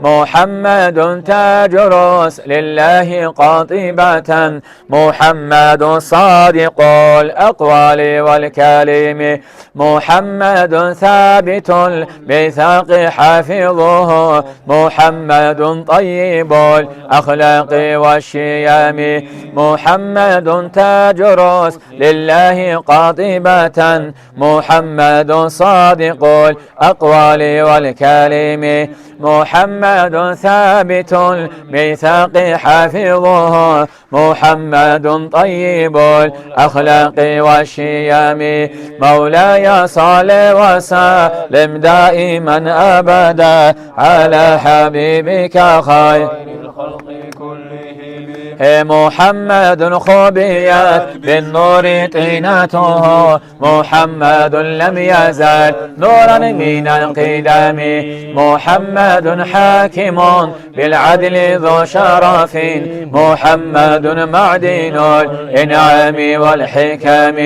محمد تاج رسل لله قاطبة محمد صادق الأقوال والكلم محمد ثابت الميثاق حافظه محمد طيب الأخلاق والشيم محمد تاج رسل لله قاطبة محمد صادق الأقوال والكلم محمد ثابت الميثاق حافظه محمد طيب الأخلاق والشيم مولاي صل وسلم دائما أبدا على حبيبك خير الخلق كلهم محمد خبيت بالنور طينته محمد لم يزل نورا من القدم محمد حاكم بالعدل ذو شرف محمد معدن الإنعام والحكم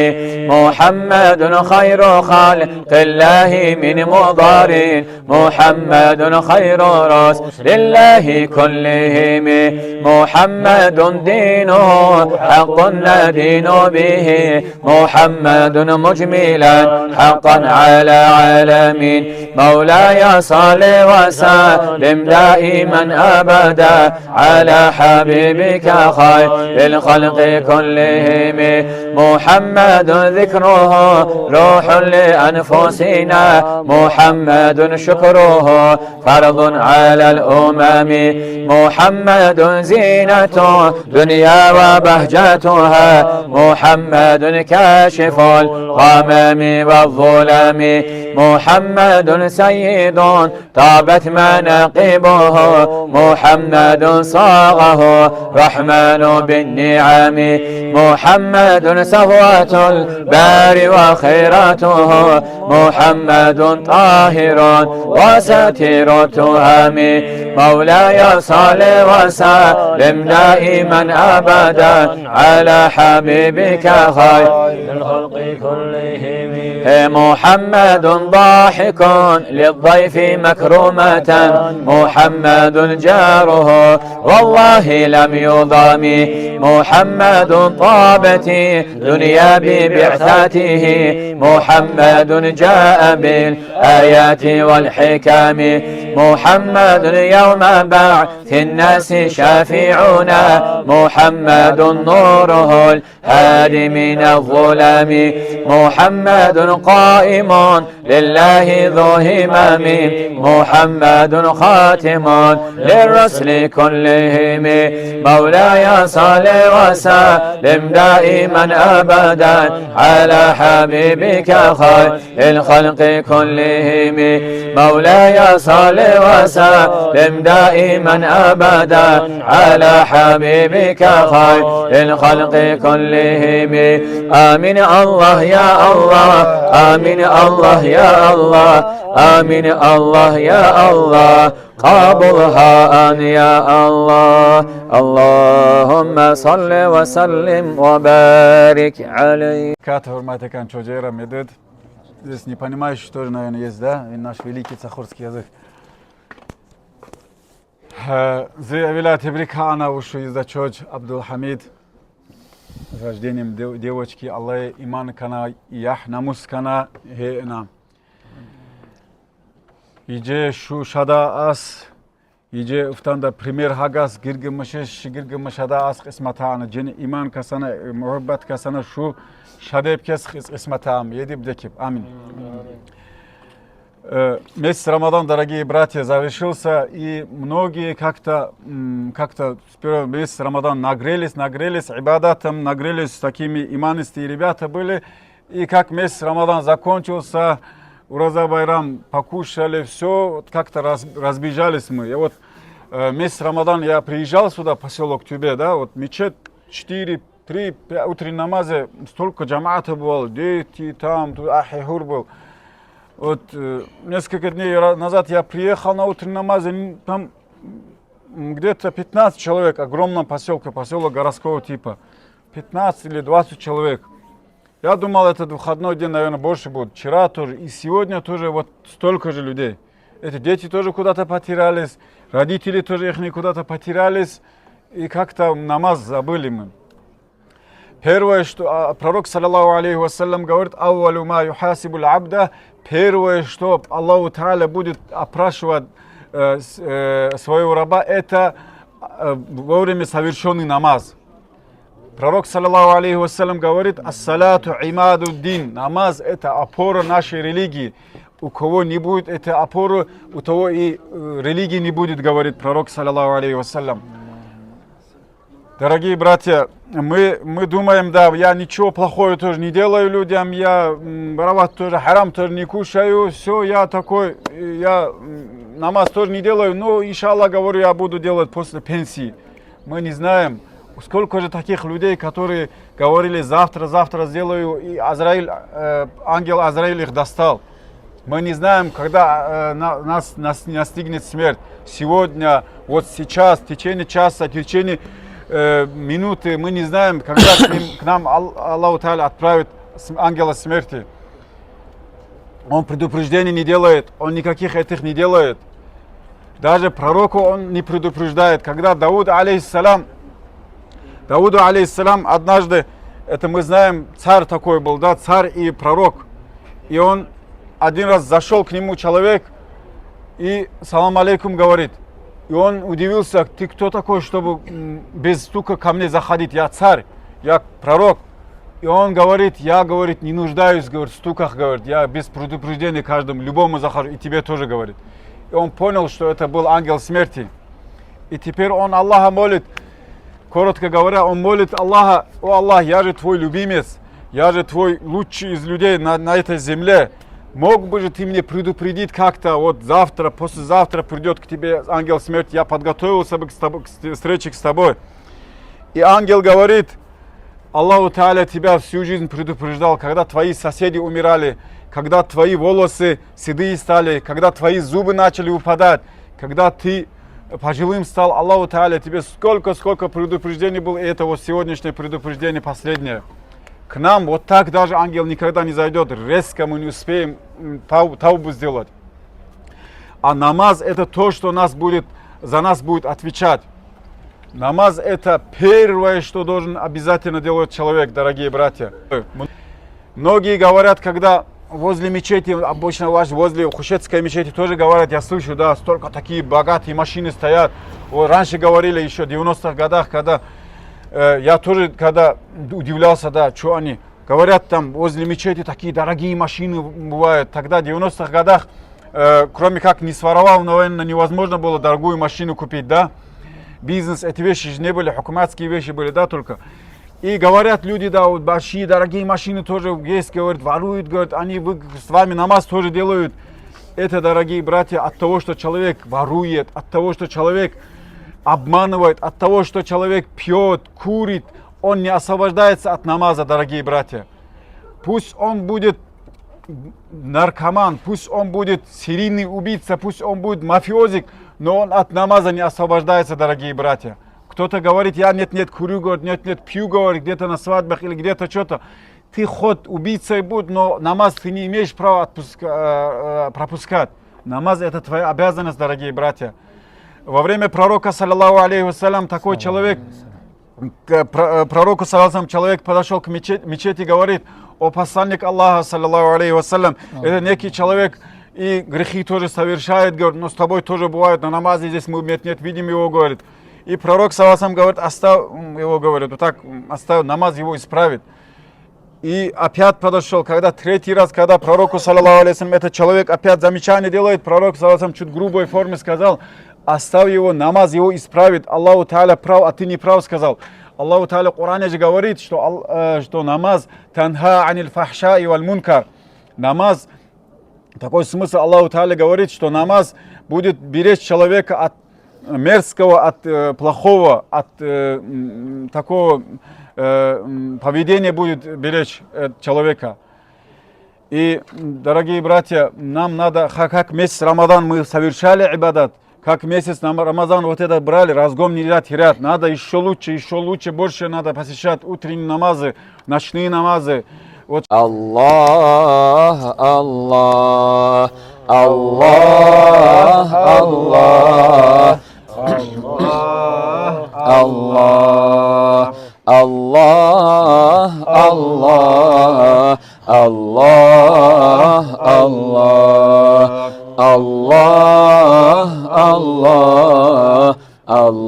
محمد خير خلق الله من مضار محمد خير رسل الله كلهم محمد دينه حق ندين به محمد مجملا حقا على عالمين مولاي صل وسلم دائما أبدا على حبيبك خير الخلق كلهم محمد ذكره روح لأنفسنا محمد شكره فرض على الأمم محمد زينة دنيا وبهجتها محمد كاشف الغمام والظلم محمد سيد طابت مناقبه محمد صاغه رحمن بالنعم محمد صفوة البار وخيرته محمد طاهر وستير التهم مولاي صل وسلم دائما أبدا على حبيبك خير الخلق كلهم محمد ضاحك للضيف مكرمة محمد جاره والله لم يضام محمد طابت دنيا ببعثته محمد جاء بالآيات والحكم محمد يوم بعث الناس شافعنا محمد نوره الهادي من الظلم محمد قائم لله ذو همم محمد خاتم للرسل كلهم مولاي صل وسلم دائما أبدا على حبيبك خير الخلق كلهم مولاي صل وسلم دائما أبدا على حبيبك خير الخلق كلهم آمين الله يا الله آمين الله يا الله آمين الله يا الله قابلها أن يا الله اللهم صل وسلم وبارك عليه. Hurmate Канчоджера Медвед. Здесь не понимаешь, что же, наверное, есть, да? И наш великий цахурский язык. Заявила Тебрикана ушу из-за чоч Абдул-Хамид с рождением девочки Аллах иман кана ях намус кана хена. Иже шу шада ас иже уфтанда пример хагас гиргимашада ас қисматаана жени иман касана мухаббат касана шу шадепкес қисматаам едиб декиб. Амин. Месяц Рамадан, дорогие братья, завершился, и многие как-то с первого месяца Рамадан нагрелись ибадатом, нагрелись, такими иманистые ребята были, и как месяц Рамадан закончился, Ураза Байрам покушали, все, вот как-то разбежались мы. И вот месяц Рамадан я приезжал сюда, поселок Тюбе, да, вот мечеть 4-3 утренние намазы, столько джамаата было, дети там, ахихур был. Вот несколько дней назад я приехал на утренний намаз, там где-то 15 человек, огромном поселке, поселок городского типа, 15 или 20 человек. Я думал, этот выходной день, наверное, больше будет. Вчера тоже и сегодня тоже вот столько же людей. эти дети тоже куда-то потерялись, родители тоже их куда-то потерялись, и как-то намаз забыли мы. Первое, что пророк, саллаллаху алейхи вассалям, говорит, «Аввалу ма юхасибуль абда», первое, что Аллаху Та'аля будет опрашивать своего раба, это во время совершенный намаз. Пророк, саллаллаху алейхи вассалям, говорит, «Ас-салату имадуддин», намаз – это опора нашей религии. У кого не будет этой опоры, у того и религии не будет, говорит пророк, саллаллаху алейхи вассалям. Дорогие братья, мы думаем, да, я ничего плохого тоже не делаю людям, я воровать тоже, харам тоже не кушаю, все, я такой, я намаз тоже не делаю, но, иншаллах, говорю, я буду делать после пенсии. Мы не знаем, сколько же таких людей, которые говорили, завтра сделаю, и ангел Азраиль их достал. Мы не знаем, когда нас настигнет смерть. Сегодня, вот сейчас, в течение часа, в течение минуты, мы не знаем, когда к нам Аллаху Та'аля отправит ангела смерти. Он предупреждений не делает, он никаких этих не делает. Даже пророку он не предупреждает. Когда Дауду алейхиссалам однажды, это мы знаем, царь такой был, да, царь и пророк. И он один раз зашел к нему человек и салам алейкум говорит. И он удивился, ты кто такой, чтобы без стука ко мне заходить? Я царь, я пророк. И он говорит, я, говорит, не нуждаюсь, говорит, в стуках, говорит, я без предупреждения каждому, любому захожу, и тебе тоже, говорит. И он понял, что это был ангел смерти. И теперь он Аллаха молит, коротко говоря, он молит Аллаха, о Аллах, я же твой любимец, я же твой лучший из людей на этой земле. Мог бы же ты мне предупредить как-то, вот завтра, послезавтра придет к тебе ангел смерти, я подготовился бы к встрече с тобой. И ангел говорит, Аллаху Та'аля тебя всю жизнь предупреждал, когда твои соседи умирали, когда твои волосы седые стали, когда твои зубы начали выпадать, когда ты пожилым стал, Аллаху Та'аля тебе сколько предупреждений было, и это вот сегодняшнее предупреждение последнее. К нам вот так даже ангел никогда не зайдет, резко мы не успеем таубу сделать. А намаз это то, что за нас будет отвечать. Намаз это первое, что должен обязательно делать человек, дорогие братья. Многие говорят, когда возле мечети, обычно возле Хушетской мечети тоже говорят, я слышу, да, столько такие богатые машины стоят. Вот раньше говорили еще в 90-х годах, когда я тоже, когда удивлялся, да, что они говорят, там возле мечети такие дорогие машины бывают. Тогда в 90-х годах, кроме как не своровал, наверное, невозможно было дорогую машину купить, да. Бизнес, эти вещи же не были, хукуматские вещи были, да, только. И говорят люди, да, вот большие дорогие машины тоже есть, говорят, воруют, говорят, они с вами намаз тоже делают. Это, дорогие братья, от того, что человек ворует, от того, что человек обманывает, от того, что человек пьет, курит, он не освобождается от намаза, дорогие братья. Пусть он будет наркоман, пусть он будет серийный убийца, пусть он будет мафиозик, но он от намаза не освобождается, дорогие братья. Кто-то говорит, я нет, курю, говорит, нет, пью, говорит, где-то на свадьбах или где-то что-то. Ты хоть убийцей будь, но намаз ты не имеешь права пропускать. Намаз это твоя обязанность, дорогие братья. Во время пророка, саллаллаху алейхи вассалям, такой человек, пророку, саллаллаху человек подошел к мечети и говорит, о посланник Аллаха, саллаллаху алейхи вассалям, это некий человек, и грехи тоже совершает, говорит, но с тобой тоже бывает, на намазе здесь мы нет, видим его, говорит. И пророк, саллаллаху говорит, оставь его, говорит, вот так, оставь, намаз его исправит. И опять подошел, когда третий раз, когда пророку, саллаллаху алейхи, этот человек опять замечание делает, пророк, саллаллаху чуть грубой форме сказал, оставь его, намаз его исправит, Аллаху Та'аля прав, а ты не прав, сказал. Аллаху Та'аля в Коране же говорит, что намаз танха аниль фахшаи валь мункар. Намаз, такой смысл Аллаху Та'аля говорит, что намаз будет беречь человека от мерзкого, от плохого, от такого поведения будет беречь человека. И, дорогие братья, нам надо, как месяц Рамадан мы совершали ибадат, как месяц Рамазан вот это брали, разгон нельзя терять. Надо еще лучше, больше надо посещать утренние намазы, ночные намазы. Вот. Allah, Allah, Allah, Allah, Allah, Allah, Allah, Allah, Allah, Allah,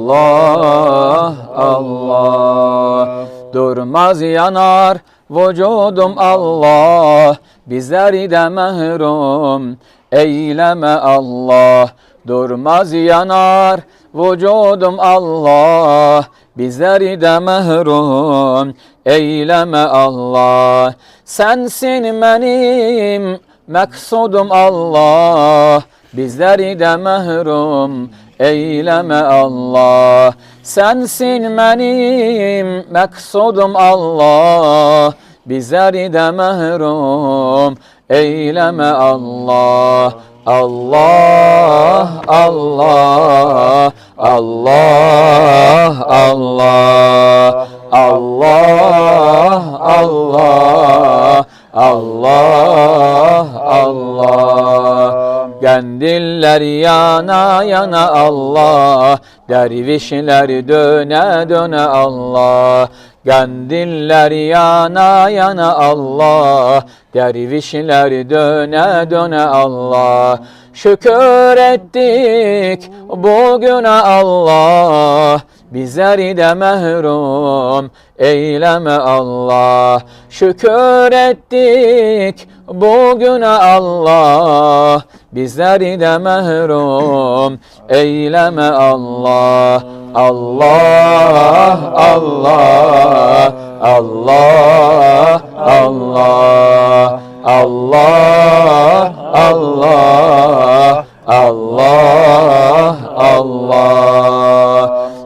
Allah, Allah. Durmaz yanar vücudum Allah, bizleri de mehrum eyleme Allah. Durmaz yanar vücudum Allah, bizleri de mehrum eyleme Allah. Sensin benim meksudum Allah, bizleri de mehrum eyleme Allah. Sensin benim meksudum Allah, bizleri de mehrum eyleme Allah. Allah, Allah, Allah, Allah, Allah, Allah, Allah, Allah. Kandiller yana yana Allah, dervişler döne döne Allah. Kandiller yana yana Allah, dervişler döne döne Allah. Şükür ettik bugüne Allah, bizleri de mehrum eyleme Allah. Şükür ettik bugüne Allah, bizleri de mehrum eyleme Allah. Allah, Allah, Allah, Allah, Allah, Allah, Allah, Allah.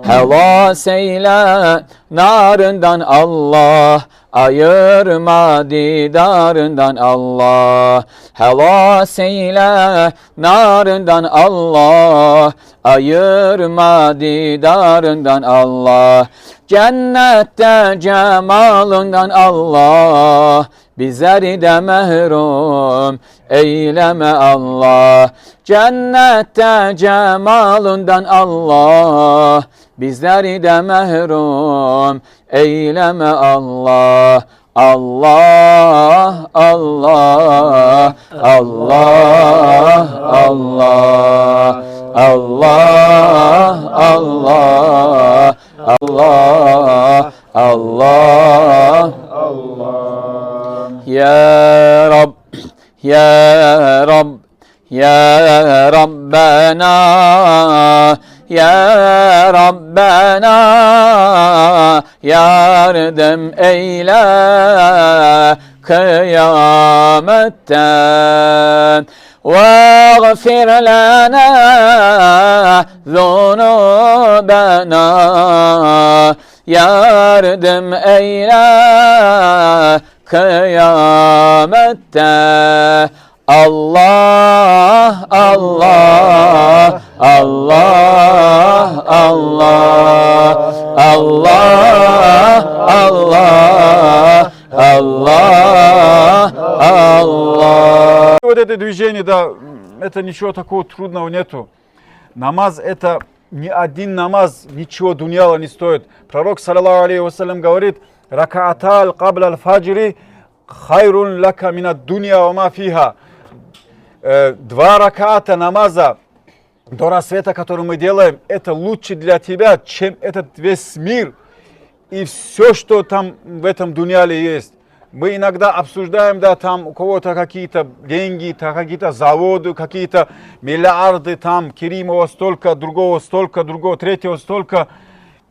Helas eyle narından Allah, ayırma didarından Allah. Helas eyle narından Allah, ayırma didarından Allah. Cennette cemalından Allah, bizleri de mehrum eyleme Allah. Cennette cemalından Allah, bizleri de mehrum eyleme Allah. Allah, Allah, Allah, Allah, Allah, Allah, Allah, Allah, Allah. Ya Rab, Ya Rab, Ya Rabbena, Ya Rabbena, yardım eyle kıyametten. واغفر لنا ذنوبنا, yardım eyle kıyamette. Allah, Allah, Allah, Allah, Allah, Allah, Allah, Allah. Вот это движение, да, это ничего такого трудного нету. Намаз это ни один намаз, ничего дуньяла не стоит. Пророк, саллаллаху алейхи вассалям, говорит: ракааталь кабля аль-фаджри хайрун лака минад дунья ва ма фиха. Два раката намаза до рассвета, который мы делаем, это лучше для тебя, чем этот весь мир и все, что там в этом дуньяле есть. Мы иногда обсуждаем, да, там у кого-то какие-то деньги, какие-то заводы, какие-то миллиарды, там Керимова столько, другого, третьего столько.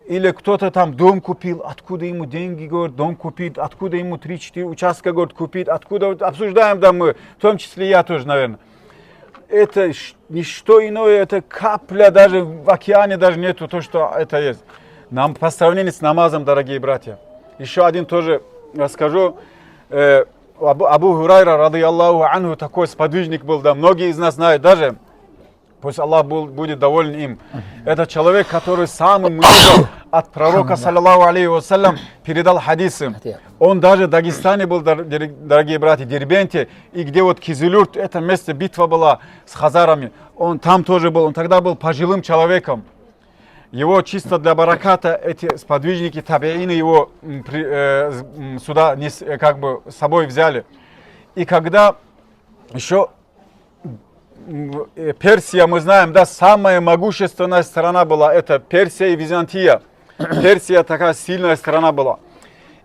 Или кто-то там дом купил, откуда ему деньги, говорит, дом купить, откуда ему 3-4 участка, говорит, купить, откуда, обсуждаем, да, мы, в том числе я тоже, наверное. Это ничто иное, это капля, даже в океане даже нету то, что это есть. Нам по сравнению с намазом, дорогие братья. Еще один тоже расскажу. Абу Хурайра, радийаллаху анху, такой сподвижник был, да, многие из нас знают, даже Пусть Аллах будет доволен им. Это человек, который самый много от пророка, саллаллаху алейхи вассалям, передал хадисы. Он даже в Дагестане был, дорогие братья, в Дербенте, и где вот Кизилюрт, это место битва была с хазарами. Он там тоже был, он тогда был пожилым человеком. Его чисто для бараката, эти сподвижники, табиины его сюда как бы с собой взяли. И когда еще Персия, мы знаем, да, самая могущественная страна была, это Персия и Византия. Персия такая сильная страна была.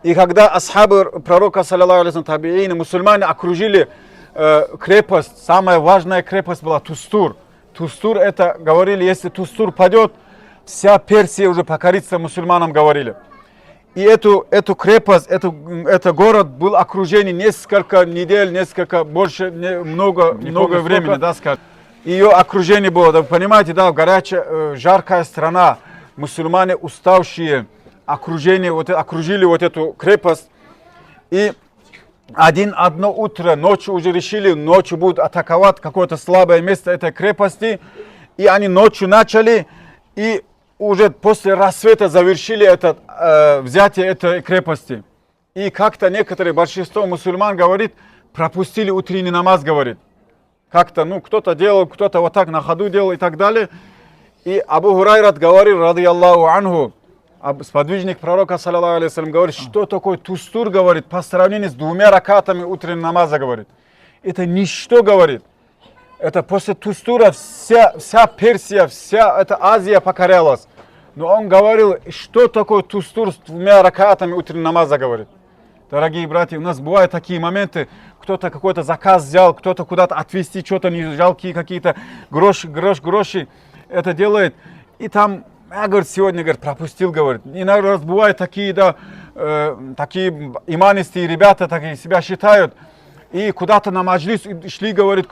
И когда асхабы пророка, саллаллаху алейхи ва саллям, табиины, мусульмане окружили крепость, самая важная крепость была Тустур. Тустур, это говорили, если Тустур падет, вся Персия уже покорится мусульманам, говорили. И эту крепость, этот город был окружен несколько недель, много времени, да, скажем. Ее окружение было, да, вы понимаете, да, горячая, жаркая страна, мусульмане уставшие, окружили вот эту крепость. И одно утро, ночью уже решили, ночью будут атаковать какое-то слабое место этой крепости. И они ночью начали, и уже после рассвета завершили взятие этой крепости. И как-то некоторые, большинство мусульман, говорит, пропустили утренний намаз, говорит. Как-то, кто-то делал, кто-то вот так на ходу делал и так далее. И Абу Хурайрат говорил, радийаллаху анху, сподвижник пророка, саллаллаху алейхи ва саллям, говорит, что такое Тустур, говорит, по сравнению с 2 ракатами утреннего намаза, говорит. Это ничто, говорит. Это после Тустура вся Персия, вся эта Азия покорялась. Но он говорил, что такое Тустур с 2 ракатами утреннего намаза, говорит. Дорогие братья, у нас бывают такие моменты, кто-то какой-то заказ взял, кто-то куда-то отвезти, что-то не жалкие какие-то гроши это делает. И там, я, говорит, сегодня, говорит, пропустил, говорит. Иногда бывают такие, да, такие иманистые ребята, такие себя считают. И куда-то на маджлис шли, говорит,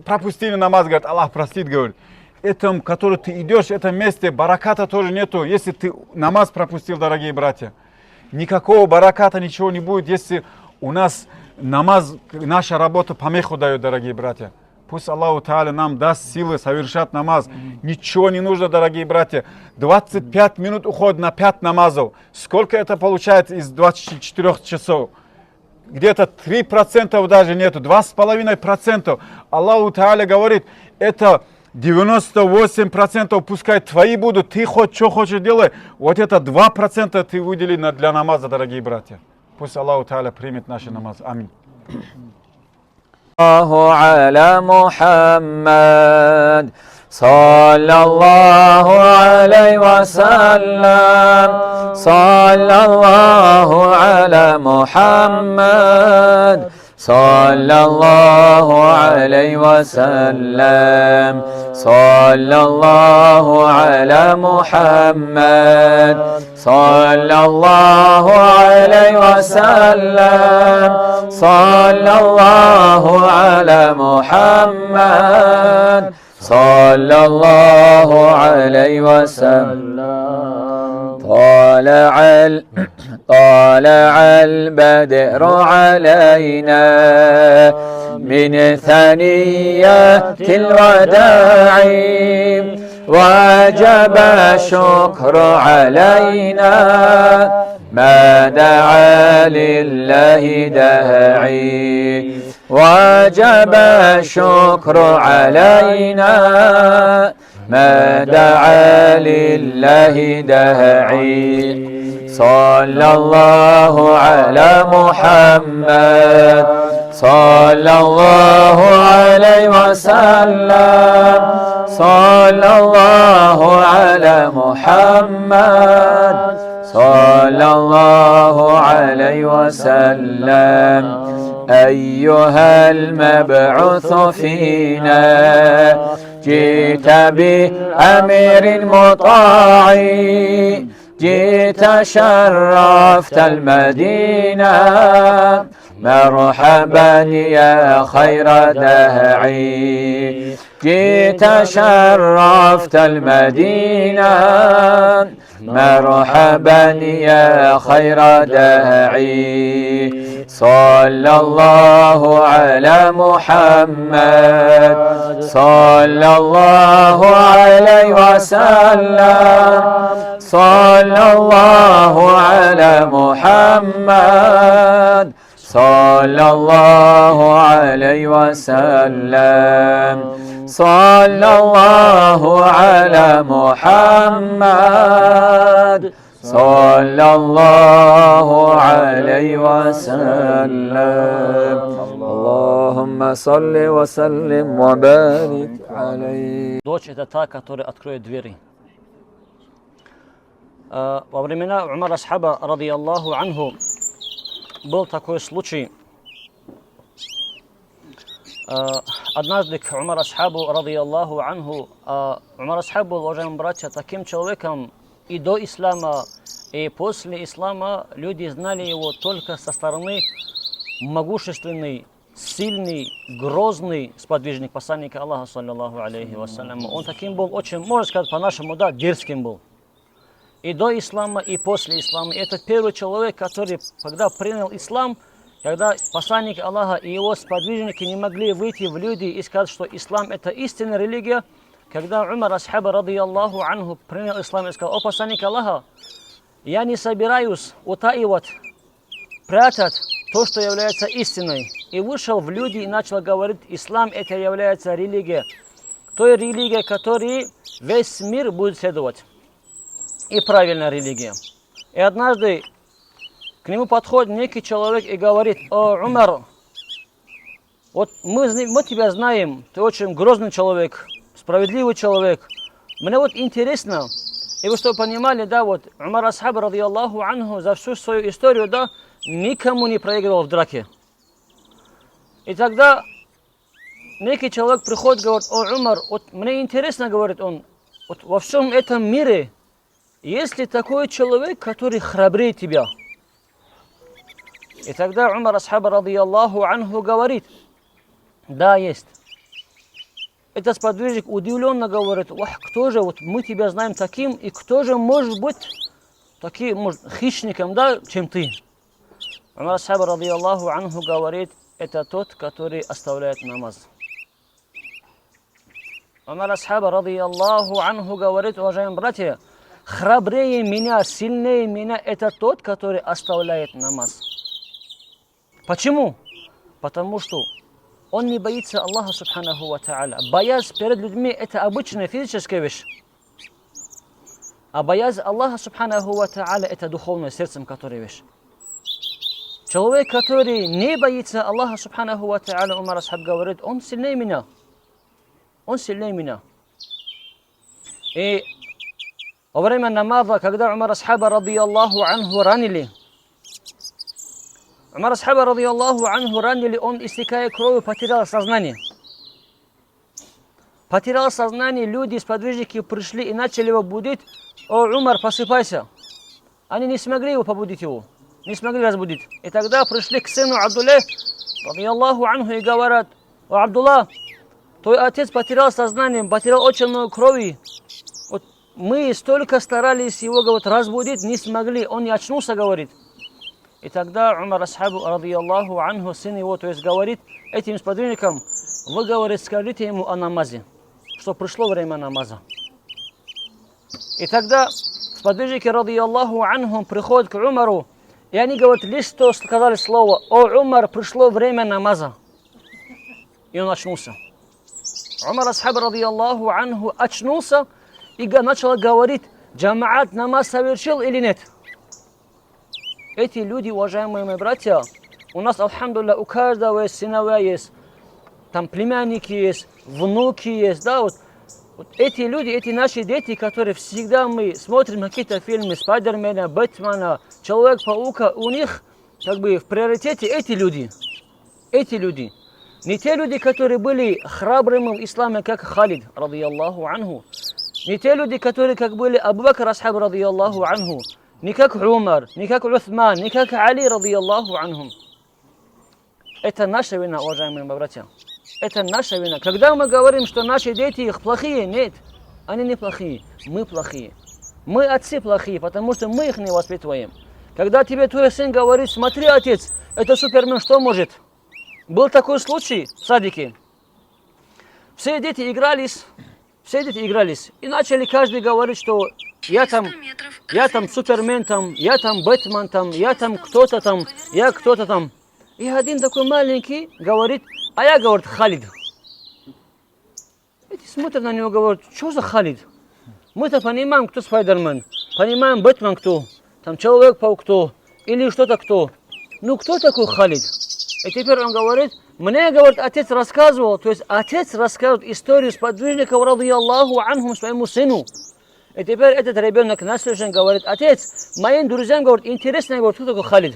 пропустили намаз, говорит, Аллах простит, говорит. Этом, который ты идешь, в этом месте, бараката тоже нету, если ты намаз пропустил, дорогие братья. Никакого бараката, ничего не будет, если у нас намаз, наша работа помеху дает, дорогие братья. Пусть Аллаху Тааля нам даст силы совершать намаз. Ничего не нужно, дорогие братья. 25 минут уходит на 5 намазов. Сколько это получается из 24 часов? Где-то 3% даже нету, 2,5%. Аллаху Тааля говорит, это 98% пускай твои будут, ты хоть что хочешь делай. Вот это 2% ты выдели для намаза, дорогие братья. Пусть Аллаху Тааля примет наш намаз. Аминь. على محمد صلى الله عليه وسلم صلى الله على محمد صلى الله عليه وسلم صلى الله على محمد صلى الله عليه وسلم صلى الله على محمد صلى الله عليه وسلم طالع البدر علينا من ثنيات الوداع وجب الشكر علينا ما دعا لله داعي وجب الشكر علينا ما دعا لله داعي صلى الله على محمد صلى الله عليه وسلم صلى الله على محمد صلى الله عليه وسلم أيها المبعوث فينا جئت بأمير مطاع جئت شرفت المدينة مرحبا يا خير داعي جئت شرفت المدينة مرحبا يا خير داعي صلى الله على محمد صلى الله عليه وسلم صلى الله على محمد صلى الله عليه وسلم صلى الله على محمد صلى الله عليه وسلم اللهم صل وسلم وبارك عليه. Дочь это та, которая откроет двери. Во времена Умара Асхаба, ради Аллаху анху, был такой случай. Однажды к Умару Асхабу, ради Аллаху анху, Умар Асхаб был, уважаемые братья, таким человеком и до ислама, и после ислама люди знали его только со стороны могущественный, сильный, грозный сподвижник посланника Аллаха, саллиллаху алейхи вассалям. Он таким был очень, можно сказать по-нашему, да, дерзким был. И до ислама, и после ислама. И это первый человек, который, когда принял ислам, когда посланник Аллаха и его сподвижники не могли выйти в люди и сказать, что ислам это истинная религия, когда Умар Асхаба, ради Аллаху анху, принял ислам и сказал: о посланник Аллаха, я не собираюсь утаивать, прятать то, что является истиной. И вышел в люди и начал говорить: ислам это является религия, той религия, которой весь мир будет следовать. И правильная религия. И однажды к нему подходит некий человек и говорит: о, Умар, вот мы тебя знаем, ты очень грозный человек, справедливый человек. Мне вот интересно, и вы что понимали, да, вот Умар Асхаб, ради Аллаху анху, за всю свою историю, да, никому не проигрывал в драке. И тогда некий человек приходит и говорит: о, Умар, вот мне интересно, говорит он, вот во всем этом мире есть ли такой человек, который храбрее тебя? И тогда Умар Асхаб, ради Аллаху анху, говорит: да, есть. Этот сподвижник удивленно говорит: кто же, вот мы тебя знаем таким, и кто же может быть таким, может, хищником, да, чем ты? Умар Асхаб, ради Аллаху анху, говорит: это тот, который оставляет намаз. Умар Асхаб, ради Аллаху анху, говорит: уважаемые братья, храбрее меня, сильнее меня это тот, который оставляет намаз. Почему? Потому что он не боится Аллаха субханаху ва та'аля. Боязнь перед людьми это обычная физическая вещь. А боязнь Аллаха субханаху ва та'аля это духовная, сердцем которая вещь. Человек, который не боится Аллаха субханаху ва та'аля, Умар Асхаб говорит: он сильнее меня. Он сильнее меня. И во время намаза, когда Умар Асхаба, ради Аллаху анху, ранили, Умар Асхаба, ради Аллаху анху, ранили, он, истекая кровью, потерял сознание. Потерял сознание, люди, сподвижники пришли и начали его будить: о, Умар, просыпайся. Они не смогли его побудить его, не смогли разбудить. И тогда пришли к сыну Абдулле, ради Аллаху анху, и говорят: о, Абдулла, твой отец потерял сознание, потерял очень много крови. Вот мы столько старались его, говорит, разбудить, не смогли, он не очнулся, говорит. И тогда Умар Асхабу, ради Аллаху анху, сын его, то есть говорит этим сподвижникам: вы, говорит, скажите ему о намазе, что пришло время намаза. И тогда сподвижники, ради Аллаху анху, приходят к Умару, и они, говорят, лишь что сказали слово: о, Умар, пришло время намаза. И он очнулся. Умар Асхаб, ради Аллаху анху, очнулся и начал говорить: джамаат намаз совершил или нет? Эти люди, уважаемые мои братья, у нас, алхамдулилля, у каждого есть сыновья, есть там племянники, есть внуки, есть, да, вот эти люди, эти наши дети, которые всегда мы смотрим какие-то фильмы Спайдермена, Бэтмена, Человек-паука, у них как бы в приоритете эти люди. Эти люди. Не те люди, которые были храбрыми в исламе, как Халид, ради Аллаху анху. Не те люди, которые как были Абу Бакр Асхаб, ради Аллаху анху. Не как Умар, не как Усман, не как Али, ради Аллаху анхум. Это наша вина, уважаемые братья. Это наша вина. Когда мы говорим, что наши дети их плохие, нет. Они не плохие, мы плохие. Мы отцы плохие, потому что мы их не воспитываем. Когда тебе твой сын говорит: смотри, отец, это Супермен, что может? Был такой случай в садике. Все дети игрались, и начали каждый говорить, что я там Супермен, я там Бэтмен, я там кто-то там, я кто-то там. И один такой маленький говорит: а я, говорит, Халид. Эти смотрят на него, говорят: что за Халид? Мы-то понимаем, кто Спайдермен, понимаем Бэтмен кто, там Человек-паук кто, или что-то кто. Ну кто такой Халид? И теперь он говорит: мне, говорит, отец рассказывал, то есть отец рассказывает историю сподвижников, радийаллаху анхум, своему сыну. И теперь этот ребенок на следующий день говорит: отец, моим друзьям, говорит, интересно, говорит, кто такой Халид.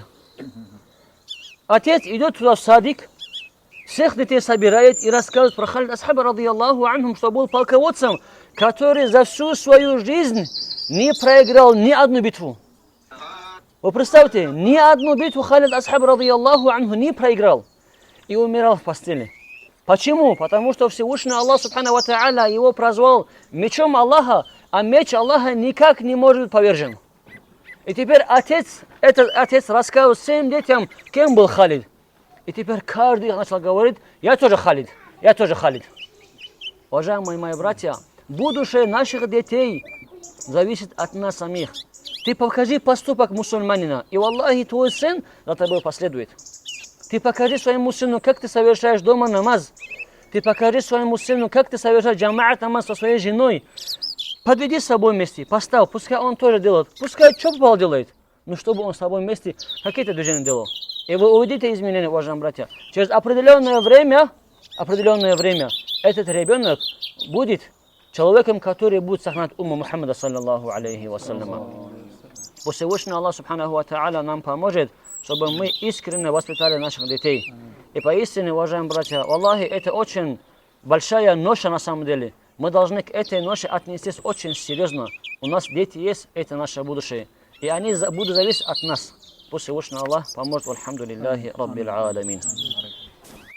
Отец идет туда в садик, всех детей собирает и рассказывает про Халид асхаба, радийаллаху анхум, что был полководцем, который за всю свою жизнь не проиграл ни одну битву. Вы представьте, ни одну битву Халид асхаб, радийаллаху анху, не проиграл и умирал в постели. Почему? Потому что Всевышний Аллах Субхану ва Тааля его прозвал мечом Аллаха, а меч Аллаха никак не может быть повержен. И теперь этот отец рассказывает всем детям, кем был Халид. И теперь каждый начал говорить: я тоже Халид, я тоже Халид. Уважаемые мои братья, будущее наших детей зависит от нас самих. Ты покажи поступок мусульманина, и валлахи, твой сын за тобой последует. Ты покажи своему сыну, как ты совершаешь дома намаз. Ты покажи своему сыну, как ты совершаешь джамаат намаз со своей женой. Подведи с собой вместе, поставь, пускай он тоже делает. Пускай что попал делает, но чтобы он с собой вместе какие-то движения делал. И вы увидите изменения, уважаемые братья. Через определенное время этот ребенок будет человеком, который будет сохранять умму Мухаммада, саллаллаху алейхи вассаляма. Пусть Всевышний Аллах Субханаху ва Тааля нам поможет, чтобы мы искренне воспитали наших детей. И поистине, уважаемые братья, валлахи, это очень большая ноша на самом деле. Мы должны к этой ноше отнестись очень серьезно. У нас дети есть, это наше будущее. И они будут зависеть от нас. Пусть Всевышний Аллах поможет. Альхамдулиллахи Раббил Аламин.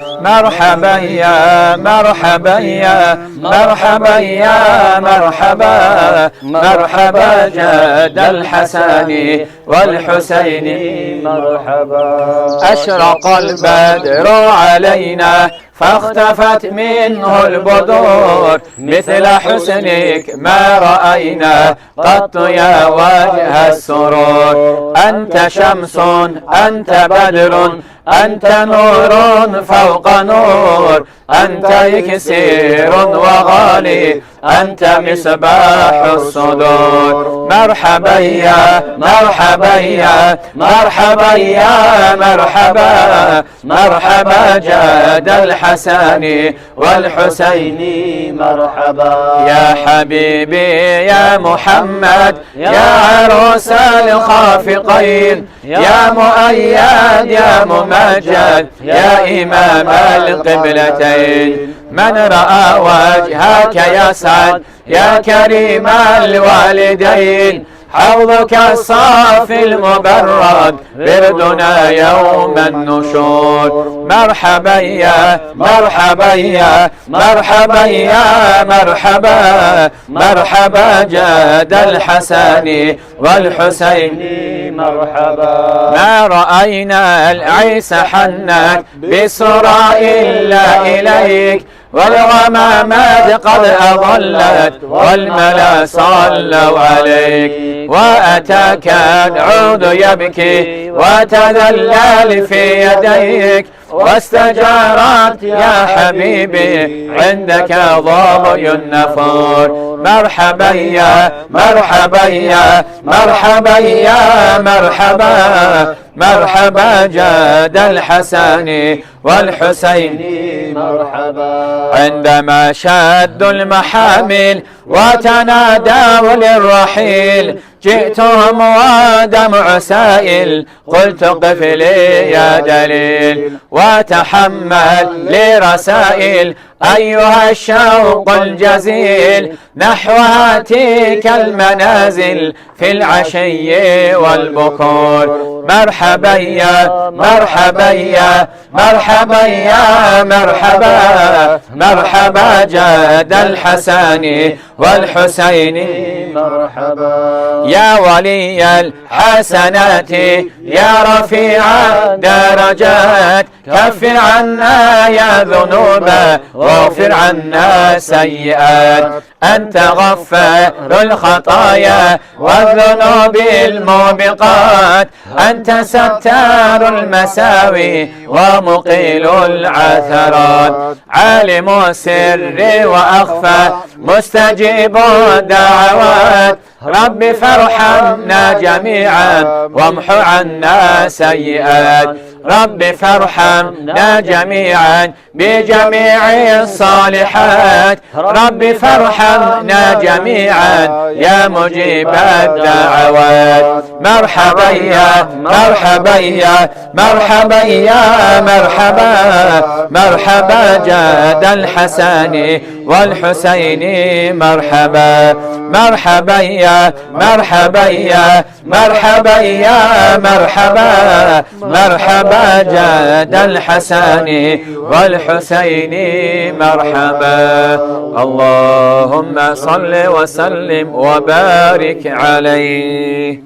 مرحبا يا مرحبا يا مرحبا يا مرحبا مرحبا جد الحسن والحسين مرحبا أشرق البدر علينا فاختفت منه البدور مثل حسنك ما رأينا قط يا وجه السرور أنت شمس أنت بدر أنت نور فوق نور أنت إكسير وغالي أنت مصباح الصدور مرحبا يا مرحبا يا مرحبا يا مرحبا مرحبا جاد الحسن والحسين مرحبا يا حبيبي يا محمد يا عروس الخافقين يا مؤيد يا ممجد يا إمام القبلتين من رأى وجهك يسعد يا كريم الوالدين حوضك الصافي المبرد بردنا يوم النشور مرحبا يا مرحبا يا مرحبا يا مرحبا مرحبا جاد الحسن والحسين مرحبا ما رأينا العيس حنت بسرى إلا إليك والغمامات قد أضلت والملا صلوا عليك وأتاك العود يبكي وتذلل في يديك واستجارت يا حبيبي عندك ضبي النفور مرحبا يا مرحبا يا مرحبا يا مرحبا مرحبا جاد الحسن والحسين مرحبا عندما شدوا المحامل وتنادوا للرحيل جئتهم ودمع سائل قلت قف لي يا دليل وتحمل لرسائل أيها الشوق الجزيل نحو تلك المنازل في العشي والبكور. مرحبا يا مرحبا يا مرحبا يا مرحبا، مرحبا جد الحسن والحسين مرحبا. يا ولي الحسنات يا رفيع الدرجات، كفر عنا يا ذنوب واغفر عنا سيئات. أنت غفار الخطايا والذنوب الموبقات، أنت ستار المساوي ومقيل العثرات. عالم السر وأخفى مستجيب الدعوات، رب فارحمنا جميعا وامح عنا سيئات. رب فارحمنا جميعا بجميع الصالحات، رب فارحمنا جميعا يا مجيب الدعوات. مرحبا يا مرحبا يا مرحبا يا مرحبا، مرحبا جد الحسن والحسين مرحبا. مرحبا يا مرحبا يا مرحبا يا مرحبا، مرحبا جد الحسن والحسين مرحبا. اللهم صل وسلم وبارك عليه.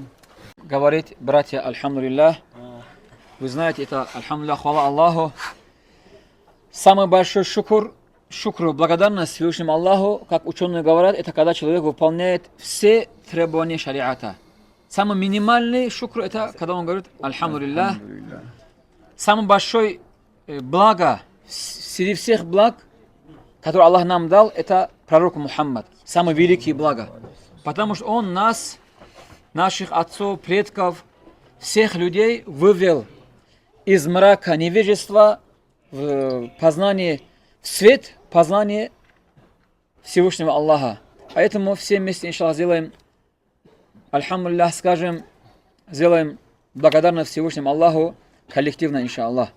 Говорит, братья, альхамдулиллах, вы знаете, это, альхамдулиллах, хвала Аллаху. Самый большой шукр, благодарность Всевышнему Аллаху, как ученые говорят, это когда человек выполняет все требования шариата. Самый минимальный шукр, это когда он говорит альхамдулиллах. Самый большой благо, среди всех благ, которые Аллах нам дал, это пророк Мухаммад. Самый великий благо. Потому что он нас, наших отцов, предков, всех людей вывел из мрака невежества в познание, в свет познания Всевышнего Аллаха. Поэтому все вместе, иншаллах, сделаем альхамдулиллах, скажем, сделаем благодарность Всевышнему Аллаху коллективно, иншаллах.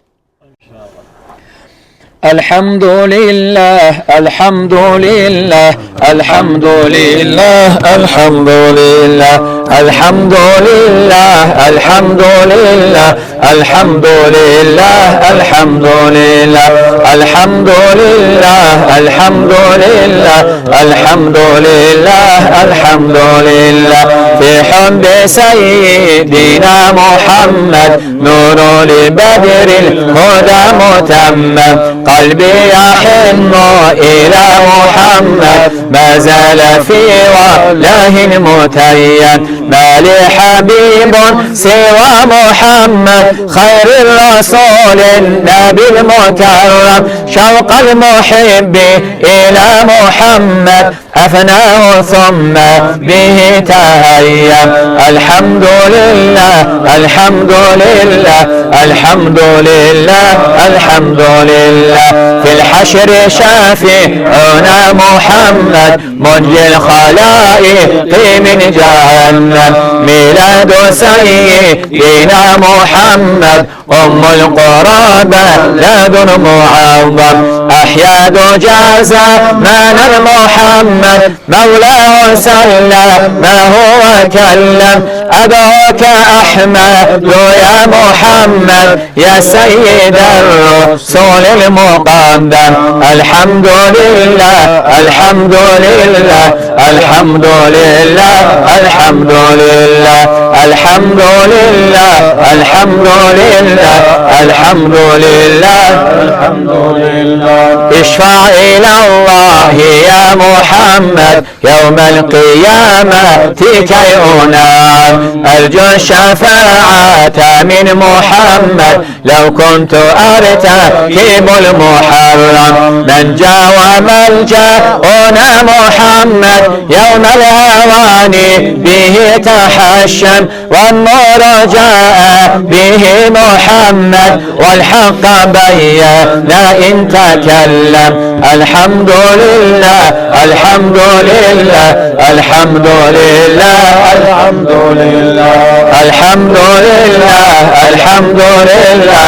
الحمد لله الحمد لله الحمد لله الحمد لله الحمد لله الحمد لله الحمد لله الحمد لله الحمد لله الحمد لله الحمد لله الحمد لله. في حب سيدنا محمد نور لبدر الهدى متمم، قلبي يحن إلى محمد ما زال في وله متيم. ما لي حبيب سوى محمد خير الرسول النبي المكرم، شوق المحب إلى محمد أفناه ثم به تهيم. الحمد لله الحمد لله الحمد لله الحمد لله. في الحشر شافعنا محمد منجي الخلائق من جهنم. ميلاد سيدنا محمد أم القرابة لد معظم. أحياد جازا من المحمد مولاه سلم ما هو كلم. أدعوك أحمد يا محمد يا سيد الرسول المقدم. الحمد لله الحمد لله الحمد لله الحمد لله الحمد لله الحمد لله الحمم لله الحمد لله. اشفع إلى الله يا محمد يوم القيامة كي أنام، أرجو الشفاعة من محمد لو كنت أرتكب المحرم. من جاء وملجأنا محمد يوم الهوان به تحشم، والنور جاء به محمد والحق بينا إن تكلم. الحمد لله الحمد لله الحمد لله الحمد لله الحمد لله الحمد لله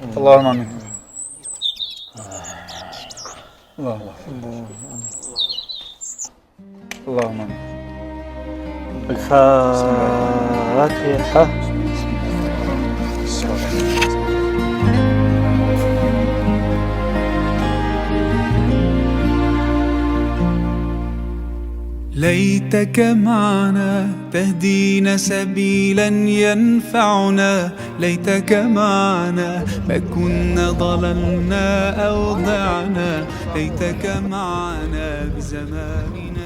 اللهم امين. اللهم اللهم امين. الفاتحة. ليتك معنا تهدينا سبيلا ينفعنا، ليتك معنا ما كنا ضللنا أو ضعنا، ليتك معنا بزماننا